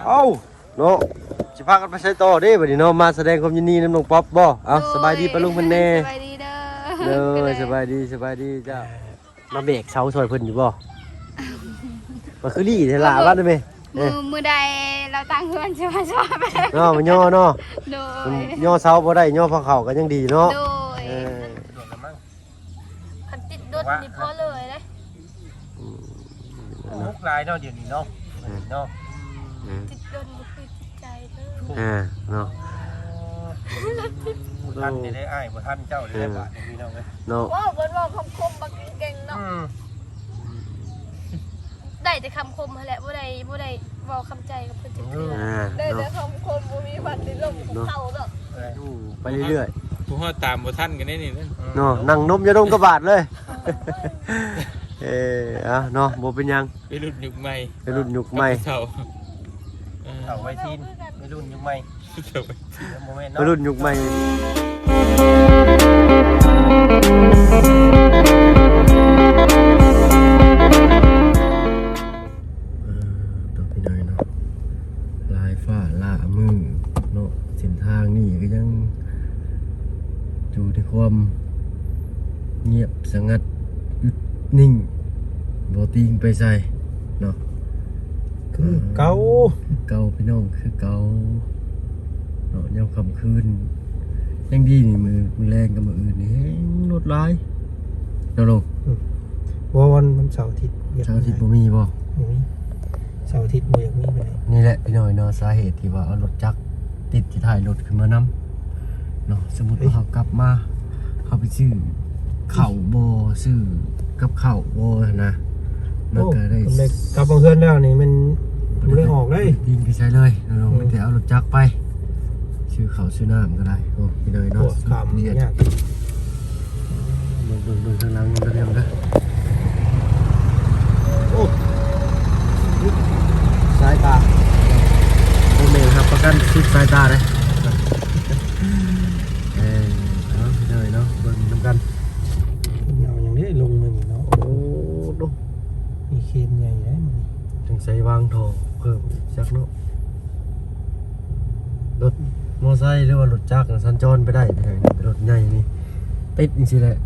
เอ้าเนาะสิพากันไปใช้ต่อเด้บัดนี้เนาะมาแสดงความยินดีนำน้องป๊อปบ่เอ้าสบายดีปะลุงเพิ่นแน่ สบายดีเด้อ เด้อสบายดีจ้ามาเบรกเสาซอยเพิ่นอยู่บ่มาคือลี่เทล่าว่าได้มั้ย มือใดเราตั้งเพื่อนใช่ไหมชอบไป เนาะมันย่อเนาะ โดย ย่อเสาบ่ได้ย่อพังเข่าก็ยังดีเนาะ โดย เออ คันติดรถนี่พอเลยเลย มุกลายเนาะเดี๋ยวนี้เนาะเนาะ ติดรถบ่คือติดใจเลย เนาะ ท่านนี่ได้อ้ายบ่ท่านเจ้าได้บาทนี่เนาะเว้ย เนาะ ว้าวเพิ่นว่าคำคมบักเก่งเนาะได้แต่คำคมแหละบ่ได้เว้าคำใจกับเพิ่นจังซี่ได้แต่ เนาะ คำคมบ่มีวันได้ลงของเขาดอก ไปเรื่อย ผู้ว่าตามบ่ทันกันได้นี่นั่น ๆเนาะนั่งนมยาดมกระบาดเลยเนาะบ่เป็นหยัง ไปรุ่นยุคใหม่ เป็นรุ่นยุคใหม่ เฒ่า เอาไว้ทีนไม่รุ่นยุคใหม่ เฒ่าไป โมเมนต์ เป็น เนาะ รุ่นยุคใหม่ต่อไปหน่อยเนาะลายฟ้าล่ามือเนาะเส้นทางนี่ก็ยังอยู่ในความเงียบสงัดหยุดนิ่งบ่ติงไปใส่เนาะ คือเก่า เก่าพี่น้องคือเก่าเนาะยามค่ำคืนยังดีนี่มือแรงกับมืออื่นนี่รถร้ายเนาะลูก วันเสาร์อาทิตย์ เช้าอาทิตย์บ่มีบ่ เสาร์อาทิตย์บ่อยากมีไปไหน นี่แหละพี่น้อยเนาะสาเหตุที่ว่าเอารถจักรติดที่ท้ายรถขึ้นมานํเนาะสมมุติว่าเขากลับมาเขาไปซื้อข้าวบ่ซื้อกับข้าวบ่นะมันก็ได้ กลับเพื่อนแล้วนี่มันบ่ได้ออกเลย ดินไปใช้เลยเนาะมันแต่เอารถจักรไปซื้อข้าวซื้อน้ำก็ได้โอ้พี่น้อย ป เนาะ วดขาม เรียน ยาก เบิ่งข้างหลังมันเร็วนะโอ้สายตาโอเมนครับประกันสิบสายตาเลยเอาเลยเนาะเบิ่งน้ำกัน เอาอย่างนี้ลงมือเนาะ โอ้ดู มีเคนใหญ่ได้มัน จังใส่วางทอเพิ่มจักเนาะรถมอไซค์หรือว่ารถจักรสัญจรไปได้ไปเลยรถใหญ่นี่ติดจริงๆแหละ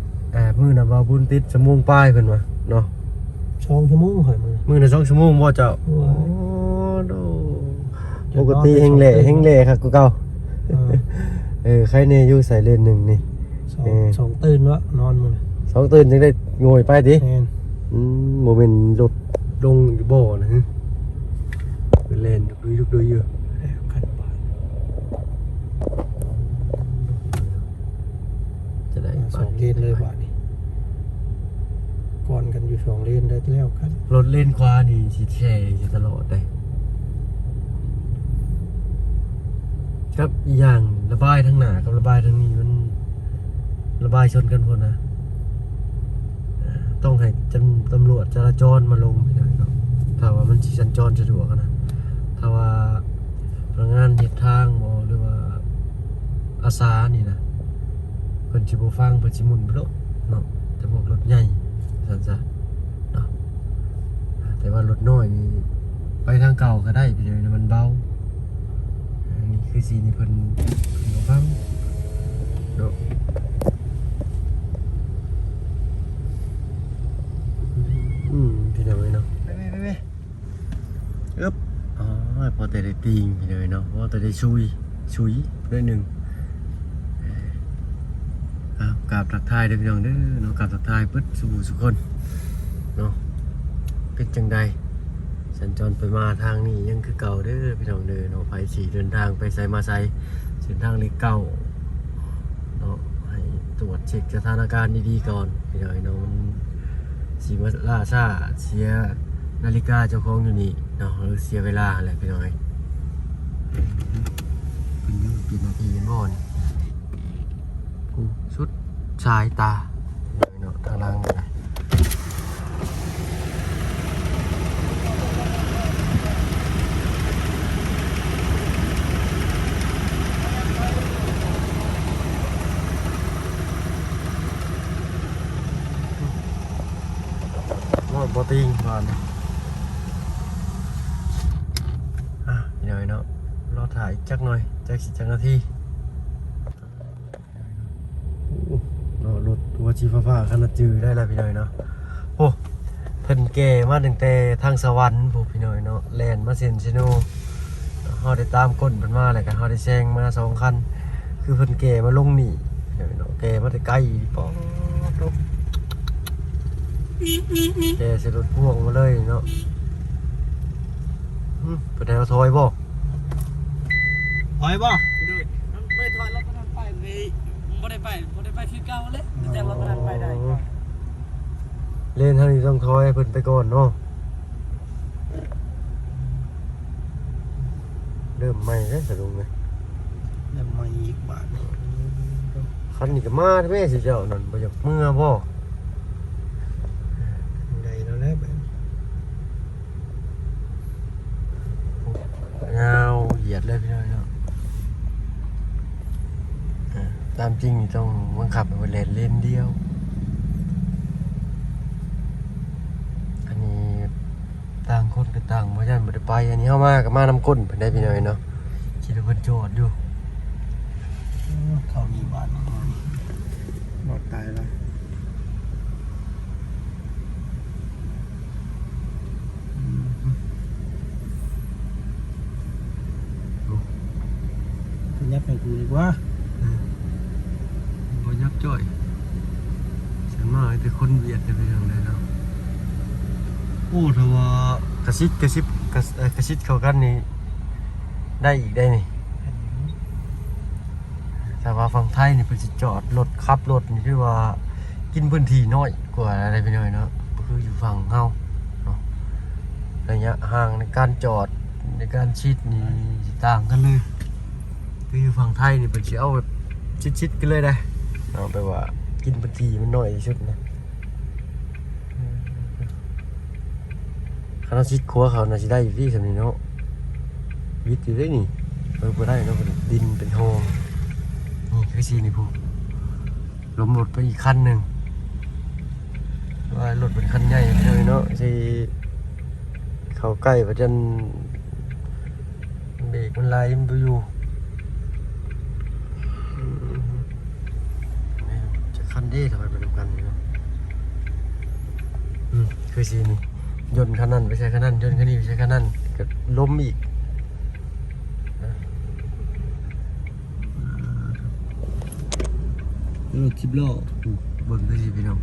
มือน่ะบ่าวบุญติดชั่วโมงป้ายเพิ่นว่าเนาะ 2 ชั่วโมงข่อยมือ มือน่ะ2 ชั่วโมงบ่เจ้า โอ้ โอ้ดูปกติแห้งเละครับกูเก่าใครเนี่ยอยู่ใส่เลนหนึ่งนี่ สองตื่นวะนอนมือ สองตื่นยังได้โงยไปดิ แม่น โมเมนต์รถลงอยู่บ่อนะฮะเป็นเลนดูอยู่ แล้วกันบาท จะได้ 2 เลนเลยบาทนี่ก่อนกันอยู่2 เลนได้แล้วกัน รถเลนขวานี่สิแช่อยู่ตลอดเลยครับอีกอย่างระบายทั้งหน้ากับระบายทั้งนี้มันระบายชนกันพอนะต้องให้ตำรวจจราจรมาลงไปหน่อยเนาะถ้าว่ามันสิสัญจรสะดวกนะถ้าว่าพนักงานเฮ็ดทางบ่หรือว่าอาสานี่นะเพิ่นสิบ่ฟังเพิ่นสิหมุนไปโลดเนาะแต่พวกรถใหญ่ซั่นซะเนาะแต่ว่ารถน้อยนี่ไปทางเก่าก็ได้ไปเลยนะมันเบาอันนี้คือสีนี่เพิ่นบ่ฟังเนาะพี่น้อยเนาะไปอึ๊บอ๋อพอแต่ได้ตีงพี่น้อยเนาะพอแต่ได้ชุยด้วยหนึ่งกราบทักทายเด้อพี่น้องเด้อเนาะกราบทักทายปึ๊ดสุคนเนาะเป็นจังใดสัญจรไปมาทางนี้ยังคือเก่าเด้อพี่น้องเด้อเนาะไปสี่เดินทางไปไสมาไสเส้นทางเล็กเก่าเนาะให้ตรวจเช็คสถานการณ์ดีๆก่อนพี่น้อยเนาะสีมาล่าช้าเสียนาฬิกาเจ้าของอยู่นี่เนาะหรือเสียเวลาอะไรไปหน่อยเป็นยูปีนาทีบ่อนกูสุดสายตาเนาะทางล่างอะไรบอติงก่อนยังไง ถ่ายอีกจักหน่อยจักสิจักนาทีรอรถตัวชีฟ้าๆคันน่ะจือได้แล้วพี่น้อยเนาะโอ้เพิ่นแก่มาตั้งแต่ทางสวรรค์พวกพี่น้อยเนาะแล่นมาเซนซิโนเฮาได้ตามก้นเพิ่นมาแล้วก็เฮาได้แซงมา2คันคือเพิ่นแก่มาลงนี่พี่น้อยเนาะแก่มาแต่ไกลป๊อดแก่ใส่รถพ่วงมาเลยเนาะเพิ่นให้เอาถอยบ่ ถอยบ่ ดูไม่ถอยรถมันไปบ่ได้ไปคือเก่าเลยแต่รถมันไปได้ เล่นทางนี้ต้องถอยให้เพิ่นไปก่อนเนาะเริ่มใหม่แล้วสะดุ้งเลย เดี๋ยวมาอีกบาทนี่ คันนี้ก็มาแม่สิเจ้านั่นบ่อยากเมื่อบ่ ได้แล้วแหละแบบ เงาเหยียดเลยพี่น้อยเนาะตามจริงนี่ต้องบังคับให้เล่นเลนเดียวอันนี้ต่างคนก็ต่างบ่ยันบ่ได้ไปอันนี้เฮามาก็มานำก้นเพิ่นได้พี่น้อยเนาะคิดว่าเพิ่นโจทย์อยู่ เข้านี่บาทนี่หมดตายแล้วคุณยับไปกูดีกว่า บ่ยับจ้อยฉันมาแต่คนเวียดแต่พี่น้องเลยเนาะโอ้ถ้าว่ากระซิบกระซิบเข้ากันนี่ได้อีกได้นี่แต่ว่าฝั่งไทยนี่เพิ่นสิจอดรถขับรถนี่คือว่ากินพื้นที่น้อยกว่าอะไรพี่น้อยเนาะก็คืออยู่ฝั่งเฮาเนาะระยะห่างในการจอดในการชิดนี่สิต่างกันเลยคืออยู่ฝั่งไทยนี่เพิ่นสิเอาแบบชิดๆกันเลยได้เอาไปว่ากินพื้นที่มันน้อยที่สุดนะคันเอาชิดครัวเขาน่าสิได้อยู่ที่สำนี้เนาะวิทย์อยู่ได้นี่บ่ได้เนาะดินเป็นโฮงนี่คือซีนี่พูล้มรถไปอีกคันหนึ่งว่ารถเป็นคันใหญ่เลยเนาะสิเข้าใกล้ประจันเบรกมันไหลมันไปอยู่จะคันเด้ทำไมเป็นคันนี้เนาะคือซีนี่ยนต์คันนั้นไปใช้คันนั้นยนต์คันนี้ไปใช้คันนั้นก็ล้มอีกรถ10 ล้อเบิ่งดูสิพี่น้อง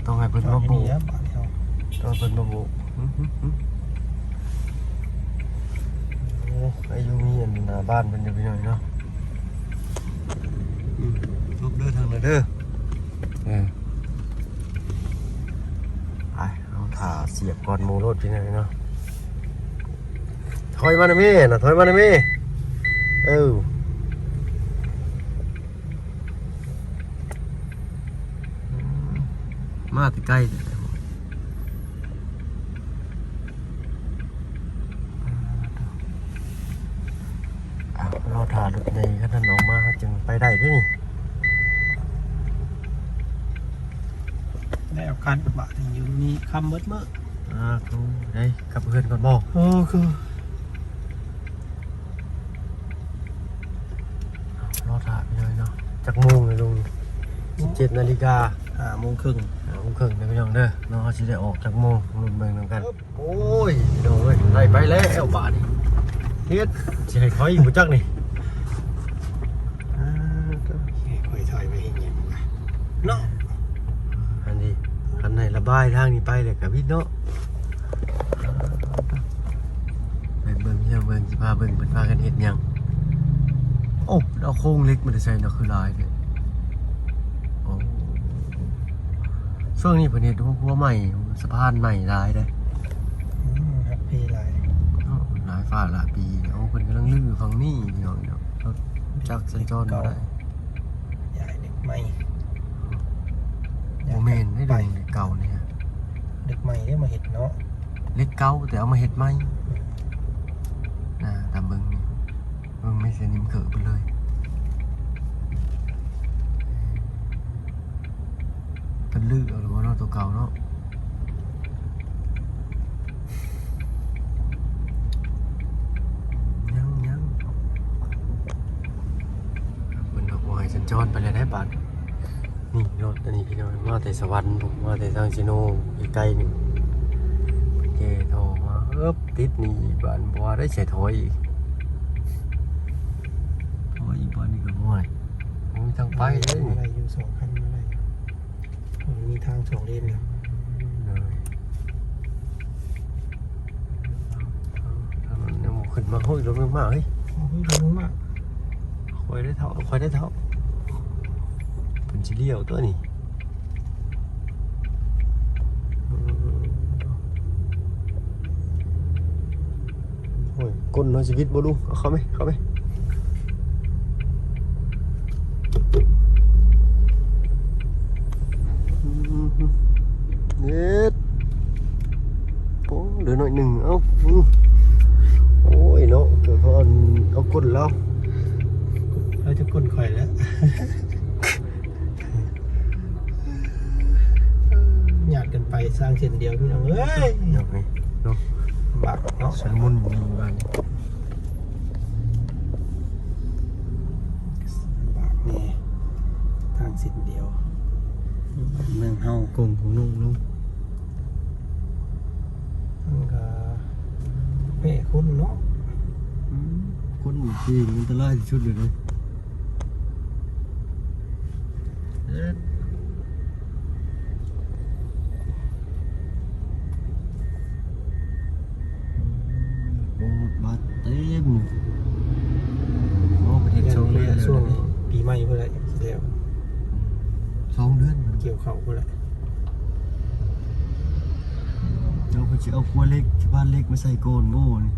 ต้องให้เพิ่นมาโบก บาทเดียว ต้องเพิ่นมาโบกโอ้อายุมีอันหน้าบ้านเพิ่นอยู่พี่น้องเนาะลุกเด้อทางนั้นเด้อไปเอาถ่าเสียบก่อนหมู่รถพี่น้องเนาะถอยมาหน่อยแม่น่ะถอยมาหน่อยแม่มาติใกล้เราถ่ายรถในขั้นนั้นออกมาจึงไปได้ที่นี่ ได้เอาการบาทนี่อยู่นี่คำเบิดเมื่อ กูได้กับเพื่อนก่อนบอก คือ รอถ่ายไปเลยเนาะจากโมงเลยลุง17 นาฬิกา 5 โมงครึ่ง 5 โมงครึ่งนะพี่น้องเด้อน้องเขาจะได้ออกจากโมงรุ่นเมืองนำกันโอ้ยพี่น้องเอ้ยได้ไปแล้วบาทนี่เฮ็ดสิให้เขาอีกบ่จักนี่ ค่อยถอยไปเห็นยังไงเนาะ อันนี้คันไหนระบายทางนี้ไปเลยกับพี่เนาะไปเบิ่งพี่น้องเบิ่งสิพาเบิ่งเพิ่นพากันเฮ็ดหยังโอ้เอาโครงเล็กมาได้ใส่เนาะคือหลายเนี่ยโอ้ช่วงนี้เพิ่นเฮ็ดหัวใหม่สะพานใหม่หลายเด้ ครับพี่ไร หลายฝ่าหลายปีเอาเพิ่นกำลังลื้อฝั่งนี้พี่น้องเนาะรถจักรสัญจรบ่ได้ ใหญ่เด็กใหม่ โมเมนต์ได้เด็กเก่าเนี่ย เด็กใหม่ได้มาเห็นเนาะ เล็กเก่าแต่เอามาเฮ็ดใหม่ตามเบิ่งนี่เบิ่งไม่เสียนิ่มเกิดไปเลยเป็นลื้อเอาหรือว่าเนาะตัวเก่าเนาะยัง จรไปเลยได้บาทนี่รถอันนี้พี่น้องมาแต่สวรรค์ผมมาแต่ทางชิโนอยู่ไกลนี่เจโทรมาติดนี่บ้านบัวได้ใส่ถอยอีกถอยอีกบ้านนี่ก็ห่วยมีทางไปเลยนี่ อะไรอยู่สองคันอะไรมีทางสองเลนครับ ถนนเนี่ยมันขึ้นมาห้อยรถมากๆเฮ้ย โอ้ยรู้มาก คอยได้เท่าเป็นชิเลียวตัวนี้โอ้ยก้นน้อยชีวิตบ่ลุงเอาเข้าไหมเน็ดโอ้เหลือหน่อยหนึ่งเอ้าโอ้ยเนาะเกิดเขาเอาก้นแล้ว เราจะก้นข่อยแล้วหยาดกันไปสร้างเส้นเดียวพี่น้องเอ้ย เดี๋ยวไปเนาะ บากเนาะ สมุนมีบ้าน บากนี่ทางเส้นเดียวเมืองเฮาก งของนุ่งลุง มันก็เพ่คนเนาะ คนที่มันตรายที่สุดเลยนะโอ้บาดเต็มโอ้ประเทศช่องเดือน ช่วงปีใหม่เพื่ออะไรเดียว 2 เดือน เกี่ยวเข่าเพื่ออะไร เดี๋ยวเขาจะเอาครัวเล็กที่บ้านเล็กมาใส่โกนโม่นี่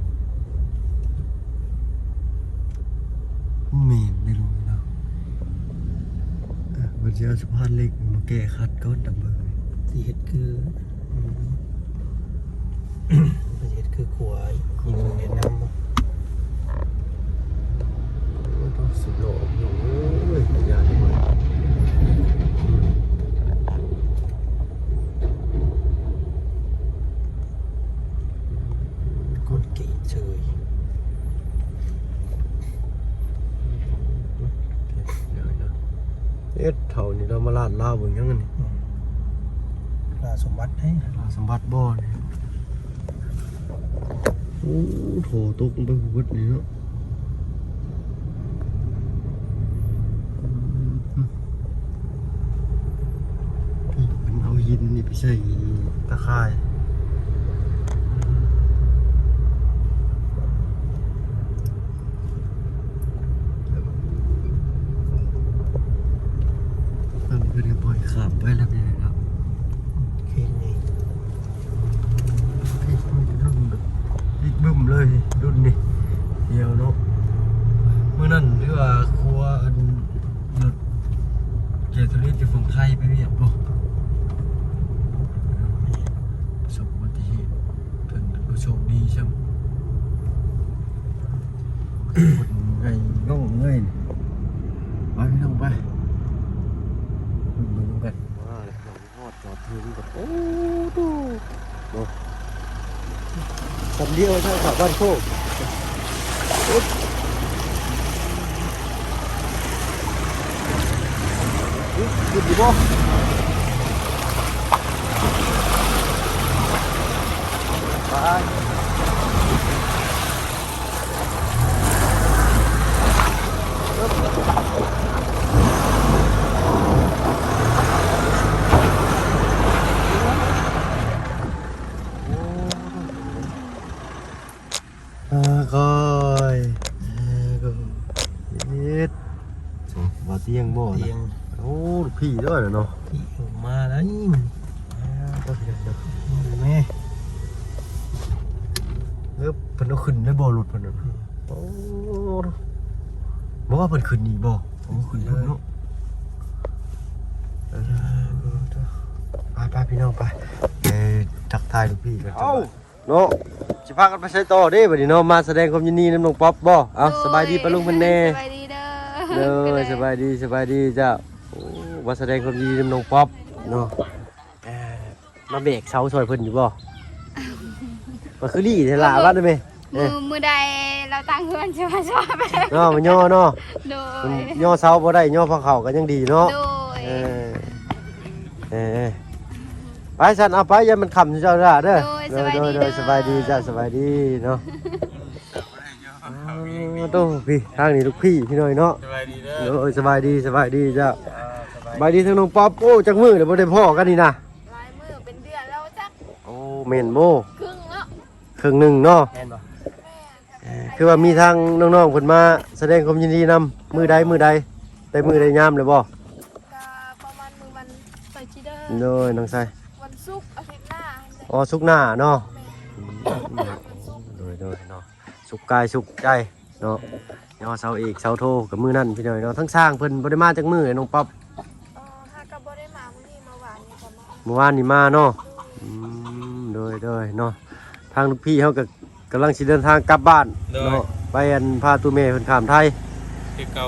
เมนได้รู้ไหมเนาะมันจะเอาสะพานเล็กมาแก้คัดก้อนดับเบิล ที่เห็ดคือที่เห็ดคือขัวยิงเวียดนามบ่ ต้องสิบโลโอ้ยยากมาก กดกี่เฉย เอ็ดเท่านี้เรามาลาดลาวเบิ่งยังไงนี่ ปลาสมบัติให้ ลาสมบัติบ่อนี่โอ้โถตกลงไปหุบนี่เนาะพี่มันเอาหินนี่ไปใส่ตะข่ายอันนี้ก็เรียบร้อยข้ามไปแล้วพี่ครับ เคนนี่ พี่รุ่นแบบอีกบึ้มเลยรุ่นนี้เดียวเนาะเมื่อนั้นหรือว่าครัวอันรถเกตลิสจะฝั่งไทยไปเรียบบ่ประสบอุบัติเหตุเพิ่นเป็นผู้โชคดีใช่ไหมคนไงง่องเงยไปพี่น้องไปมึงกันว่าเราทอดจอดถึงกับโอ้ดูโอ้คำเดียวใช่ครับบ้านโคกหยุดดีบ่ไปก้อยก็นิดว่าเตียงบ่ เตีย นะ ง โอ้ลูกพี่ด้วยเนาะ ที่ออกมาแล้วนี่มัน ก็เสียเดี๋ยว แม่ เพิ่นเอาขึ้นได้บ่รถเพิ่นน่ะโอ้บ่ว่าเพิ่นขึ้นนี่บ่ผมว่าขึ้นเพิ่นเนาะไปพี่น้องไปทักทายลูกพี่กันเอ้าเนาะสิพากันไปใช้ต่อเด้บัดนี้เนาะมาแสดงความยินดีนำน้องป๊อปบ่เอ้าสบายดีปะลุงเพิ่นแน่ สบายดีเด้อ เด้อสบายดีจ้าโอ้มาแสดงความยินดีนำน้องป๊อปเนาะมาเบรกเสาซอยเพิ่นอยู่บ่มาคือลี่เทล่าบ้านได้ไหม มือใดเราตั้งเฮือนใช่ไหมชอบ เนาะมันย่อเนาะ โดย ย่อเสาบ่ได้ย่อพอเข่าก็ยังดีเนาะ โดย เออเออไปสันเอาไปอย่ามันขำเจ้าละเด้อโดยสบายดีจ้าสบายดีเนาะโตพี่ทางนี้ลูกพี่พี่หน่อยเนาะ สบายดีเด้อ โดยสบายดีจ้าสบายดีทั้งน้องป๊อปโอ้จักมือเดี๋ยวบ่ได้พ่อกันนี่นะ ลายมือเป็นเดือนแล้วจัก โอ้เมนโม ครึ่งแล้ว ครึ่งหนึ่งเนาะ แม่นบ่ คือว่ามีทางน้องๆเพิ่นมาแสดงความยินดีนำมือใดได้มือได้ยามเลยบ่ ก็ประมาณมือวันใส่จีเดอร์ โดยน้องชาย วันศุกร์อาทิตย์หน้า อ๋อสุกหน้าเนาะ วันศุกร์ โดยเนาะสุกกายสุกใจเนาะย่อเสาเอกเสาโทกับมือนั่นพี่หน่อยเนาะทั้งสร้างเพิ่นบ่ได้มาจากมือน้องป๊อป ถ้ากับบ่ได้มามื้อนี้มาหวานนี่ก็มา เมื่อวานนี่มาเนาะโดยเนาะทางลูกพี่เขาก็กำลังสิเดินทางกลับบ้านเนาะไปอันพาตูเมย์เพิ่นข้ามไทย คือเก่า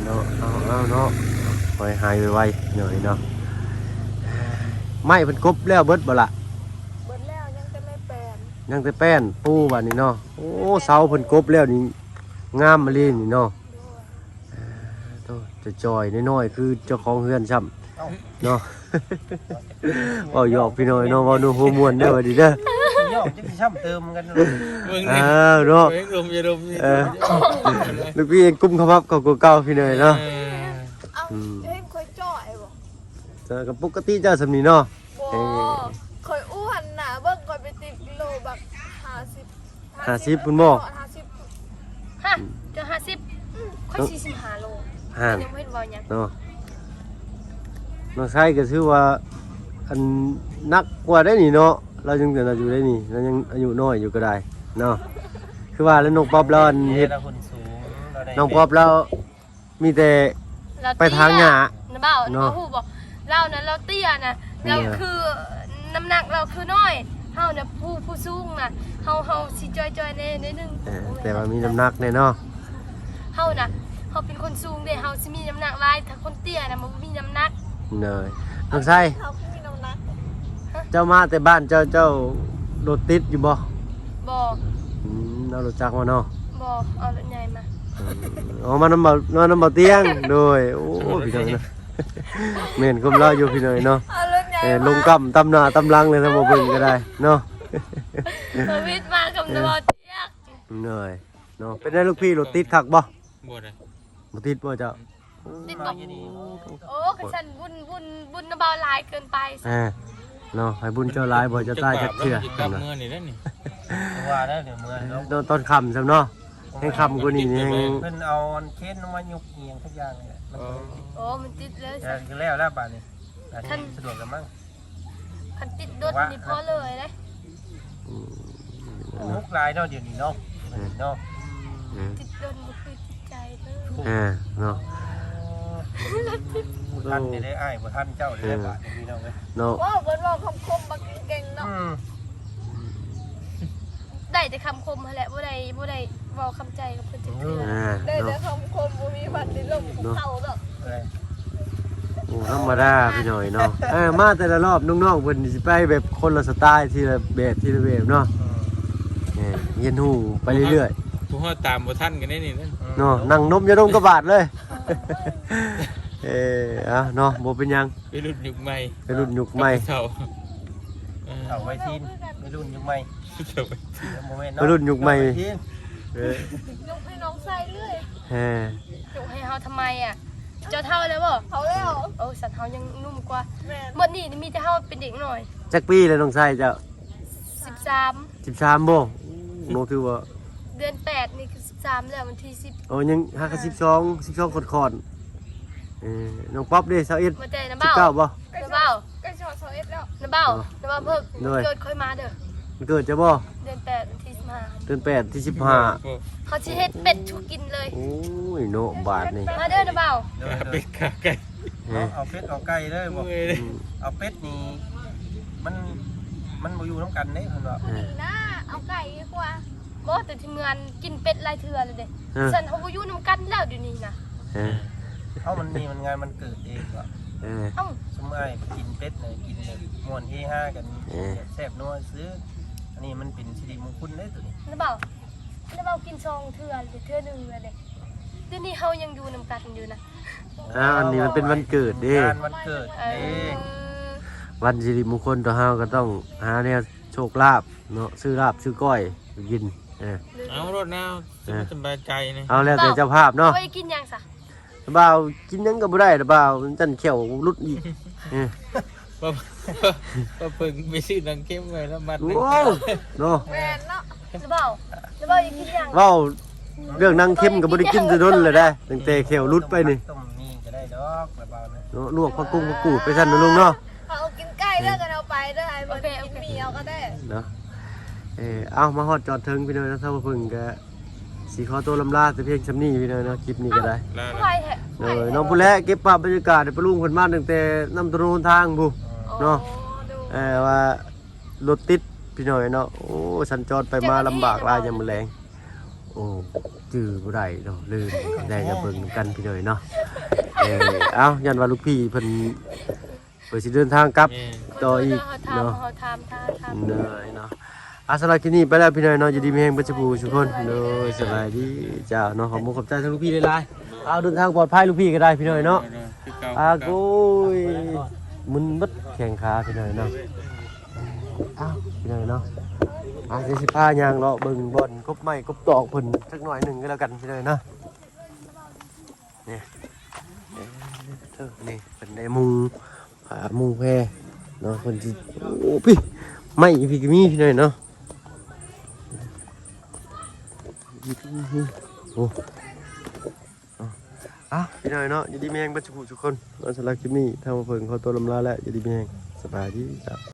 เนาะเอาเนาะปล่อยหายไวๆหน่อยเนาะไม่เพิ่นกบแล้วเบิดบ่ล่ะ เบิดแล้วยังจะไม่แปลน ยังแต่แป้นปูบัดนี้เนาะโอ้เสาเพิ่นกบแล้วนี่งามมาเลยนี่เนาะโตจะจอยน้อยๆคือเจ้าของเฮือนซ้ำเนาะ เว้าหยอกพี่น้อยเนาะเว้านูหัวม่วนเด้อบัดนี้เด้อ ย่อมจะสิช้ำเติมกันเลย เบิ่ง อ้ นี่ าวเนาะ เบิ่งลมอย่าดมนี่ ลูกพี่เองกุ้มขมับกับกูเก่าพี่หน่อยเนาะ เอ้าเฮ้ยคอยจ่อยบ่ แต่กับปกติเจ้าสำนีเนาะ บ่คอยอ้วนน่ะเบิ่งคอยไปติดกิโลแบบ50 50พุ่นบ่ 50ฮะจะ50ค่อย45โล ห่าน ยังไม่เห็นว่าหยัง เนาะน้องชายก็ถือว่าอันนักกว่าได้นี่เนาะเรายังแต่เราอยู่ได้นี่เรายังอายุน้อยอยู่ก็ได้เนาะคือว่าแล้วน้องป๊อบเราอันเฮ็ด เราคนสูงเราได้ น้องป๊อบเรามีแต่ เรา ไปทางหญ้า นะเบ้า เนาะ เนาะฮู้บ่เรานั้นเราเตี้ยนะ เนี่ เรา ย คือน้ำหนักเราคือน้อยเฮาน่ะผู้สูงน่ะเฮาสิจอยๆแน่นิดนึง แต่ว่ามีน้ำหนักแน่เนาะ เฮาน่ะเฮาเป็นคนสูงเด้เฮาสิมีน้ำหนักหลายถ้าคนเตี้ยน่ะมันบ่มีน้ำหนัก เนยน้องชาย เฮามีน้ำหนัก เจ้ามาแต่บ้านเจ้ารถติดอยู่บ่ บ่ เรารู้จักมาเนาะ บ่เอารถใหญ่มา อ๋อมาน้ำเบาเตียงโดยโอ้พี่น้องนะเมนก็รออยู่พี่น้อยเนาะ เอารถใหญ่ ลงกำตำหน้าตำหลังเลยถ้าบ่เบิ่งก็ได้เนาะ เฮาวิทย์มากับน้ำบ่เตี้ย เหนื่อยเนาะเป็นได้ลูกพี่รถติดคักบ่ บ่ได้ บ่ติดบ่เจ้า ติดบ่โอ้คันฉันบุญน้ำบ่หลายเกินไป เนาะให้บุญเจ้าหลายบ่เจะตายจักเทื่อ จะกลับเมื่อนี่แล้วนี่ ว่าแล้วเดี๋ยวเมื่อเรา ตอนค่ำซ้ำเนาะให้ค่ำกว่านี้นี่ เพิ่นเอาอันเค้นมายุกเอียงทุกอย่างเลย โอ้มันติดเลย แต่คือแล้วบาดนี้สะดวกกันมั้ง คันติดรถนี่พอเลยเลย มุกลายเนาะเดี๋ยวนี้เนาะเนาะ ติดรถบ่คือติดใจเลย เนาะ ท่านนี่ได้อ้ายบ่ท่านเจ้าได้บาดนี้เนาะเว้ย เนาะ ว้าวเบิ้ลว่าคำคมบักเก่งเนาะได้แต่คำคมหั่นแหละบ่ได้เว้าคำใจกับเพิ่นจักเทื่อได้แต่ เนาะ คำคมบ่มีวันในลมของเขาแบบ โอ้ธรรมดาพี่หน่อยเนาะมาแต่ละรอบน้องๆเพิ่นสิไปแบบคนละสไตล์ทีละแบบเนาะเรียนรู้ไปเรื่อย ผู้ฮอดตามบ่ทันกันได้นี่นั่น ๆเนาะนั่งนมยาดมกระบาดเลยเนาะบ่เป็นหยัง ไปรุ่นยุคใหม่ ไปรุ่นยุคใหม่ เฒ่า เอาไว้ทีนไม่รุ่นยุคใหม่ เฒ่า ไปรุ่นยุคใหม่ ยกให้น้องใส่เลย ยกให้เฮาทำไมอ่ะเจ้าเท่าแล้วบ่เท่าแล้วโอ้สัตว์เฮายังนุ่มกว่าหมดนี่มีแต่เฮาเป็นเด็กหน่อย จักปีเลยน้องชายเจ้า 13 13บ่น้องถือว่า เดือน8นี่คือ13แล้ววันที่10 โอ้ยัง5กับ12คอนน้องป๊อปเด้21 มาแต่น้ำเบ้า 19บ่ น้ำเบ้าใกล้ชอด21แล้วน้ำเบ้าเพิ่มเกิดค่อยมาเด้อ มันเกิดจะบ่ เดือน8วันที่15 เดือน8ที่15 เขาสิเฮ็ดเป็ดชุกินเลย โอ้ยโนบาทนี่ มาเด้อน้ำเบ้า เป็ดขาไก่ เอาเป็ดเอาไก่เลยบ่ เมื่อยเลย เอาเป็ดนี่มันบ่อยู่น้ำกันเด้เพิ่นว่า นี่นะเอาไก่ดีกว่าบ่แต่ทีมงานกินเป็ดหลายเทื่อเลยเด้ฉันเฮาบ่อยู่นำกันแล้วเดี๋ยวนี้นะ เอ้ามันนี่มันงานมันเกิดเองว่ะ เอ้า สมัยกินเป็ดเลยกินเลยม่วนเฮฮากันแซ่บนัวซื้ออันนี้มันเป็นสิริมงคลเด้ตัวนี้ แล้วเบากินซองเทื่อหรือเทื่อหนึงเลยเดี๋ยวนี้เฮายังอยู่นำกันอยู่นะ อันนี้มันเป็นวันเกิดเด้ งานวันเกิด เออ วันสิริมงคลต่อเฮาก็ต้องหาแนวโชคลาภเนาะซื้อลาบซื้อก้อยไปกินเอารถแนวสบายใจนะ เอาแล้วแต่เจ้าภาพเนาะ เอาไปกินยังซะ บ่าวกินหยังก็บ่ได้บ่าวมันจันเขียวรุดอีก ว่าเพิ่งไปซื้อนังเข้มไว้แล้วมัด โอ้เนาะ แม่นเนาะแล้วเบาอย่ากินยัง เว้าเรื่องนางเข้มก็บ่ได้กินจะดนเลยได้ตั้งแต่เขียวรุดไปนี่ ต้มนี่ก็ได้ดอกแบบเบานะ เนาะลวกผักกุ้งผักกูดไปซั่นนะลุงเนาะ เอากินไก่เด้อกันเอาไปเด้อไอ้บ่ได้กินหมี่เอาก็ได้ เนาะเอามาฮอดจอดถึงพี่น้อยนะถ้าว่าเพิ่งก็สิขอตัวลำลาแต่เพียงซำนี้พี่น้อยเนาะคลิปนี้ก็ได้ ไปแท้ น้องผู้แลเก็บภาพบรรยากาศให้ปลุงเพิ่นมาตั้งแต่นำถนนทางผู้เนาะว่ารถติดพี่น้อยเนาะโอ้สัญจรไปมาลำบากหลายยามมื้อแลงโอ้จื้อบ่ได้เนาะลืมได้อย่าเบิ่งกันพี่น้อยเนาะเอายันว่าลูกพี่เพิ่นสิเดินทางกลับต่ออีกเนาะ เฮาทำ เหนื่อยเนาะสำหรับคลิปนี้ไปแล้วพี่น้อยเนาะอยู่ดีมีแรงเบ่จะบูทุกคนโดยสบายดีจ้าเนาะขอบคุณขอบใจทั้งลูกพี่หลายๆเอาเดินทางปลอดภัยลูกพี่ก็ได้พี่น้อยเนาะโอ้ยมึนบัดแข้งขาพี่น้อยเนาะอ้าวพี่น้อยเนาะเดี๋ยวสิพายางเลาะเบิ่งบ่อนกบไม้กบตอกเพิ่นสักหน่อยหนึงก็แล้วกันพี่น้อยเนาะนี่นี่เป็นได้มุงแพเนาะเพิ่นสิโอ้พี่ไม่พี่ก็มีพี่น้อยเนาะโอ้พี่น้อยเนาะอยู่ดีมีแรงบัดทุกคนสำหรับคลิปนี้ถ้ามาเพิ่งขอตัวลำลาแล้วอยู่ดีมีแรงสบายดีจ้ะ